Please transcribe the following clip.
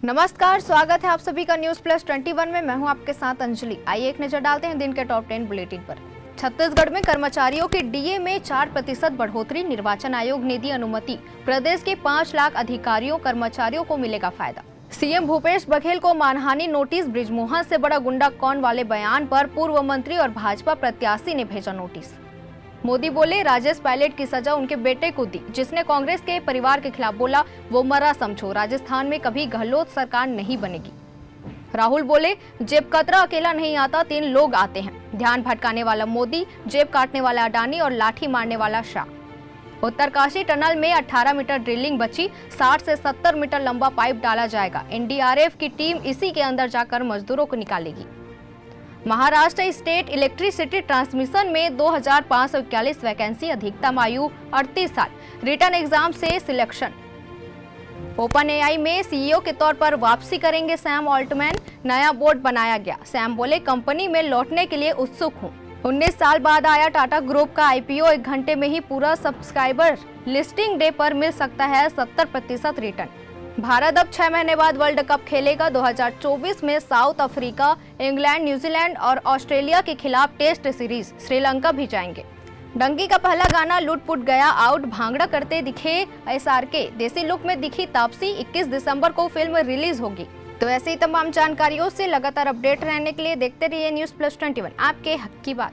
नमस्कार, स्वागत है आप सभी का न्यूज प्लस 21 में। मैं हूं आपके साथ अंजलि। आइए एक नजर डालते हैं दिन के टॉप 10 बुलेटिन पर। छत्तीसगढ़ में कर्मचारियों के डीए में 4% बढ़ोतरी, निर्वाचन आयोग ने दी अनुमति। प्रदेश के 5 लाख अधिकारियों कर्मचारियों को मिलेगा फायदा। सीएम भूपेश बघेल को मानहानि नोटिस, बृजमोहन से बड़ा गुंडा कौन वाले बयान पर पूर्व मंत्री और भाजपा प्रत्याशी ने भेजा नोटिस। मोदी बोले, राजेश पायलट की सजा उनके बेटे को दी। जिसने कांग्रेस के परिवार के खिलाफ बोला वो मरा समझो। राजस्थान में कभी गहलोत सरकार नहीं बनेगी। राहुल बोले, जेब कतरा अकेला नहीं आता, 3 लोग आते हैं। ध्यान भटकाने वाला मोदी, जेब काटने वाला अडानी और लाठी मारने वाला शाह। उत्तरकाशी टनल में 18 मीटर ड्रिलिंग बची, 60 से 70 मीटर लंबा पाइप डाला जाएगा। एनडीआरएफ की टीम इसी के अंदर जाकर मजदूरों को निकालेगी। महाराष्ट्र स्टेट इलेक्ट्रिसिटी ट्रांसमिशन में 2541 वैकेंसी, अधिकतम आयु 38 साल, रिटर्न एग्जाम से सिलेक्शन। ओपन एआई में सीईओ के तौर पर वापसी करेंगे सैम ऑल्टमैन, नया बोर्ड बनाया गया। सैम बोले, कंपनी में लौटने के लिए उत्सुक हूं। 19 साल बाद आया टाटा ग्रुप का आईपीओ, 1 घंटे में ही पूरा सब्सक्राइबर। लिस्टिंग डे पर मिल सकता है 70% रिटर्न। भारत अब 6 महीने बाद वर्ल्ड कप खेलेगा। 2024 में साउथ अफ्रीका, इंग्लैंड, न्यूजीलैंड और ऑस्ट्रेलिया के खिलाफ टेस्ट सीरीज। श्रीलंका भी जाएंगे। डंकी का पहला गाना लुट-पुट गया आउट, भांगड़ा करते दिखे एसआरके। देसी लुक में दिखी तापसी। 21 दिसंबर को फिल्म रिलीज होगी। तो ऐसे ही तमाम जानकारियों से लगातार अपडेट रहने के लिए देखते रहिए न्यूज प्लस 21, आपके हक की बात।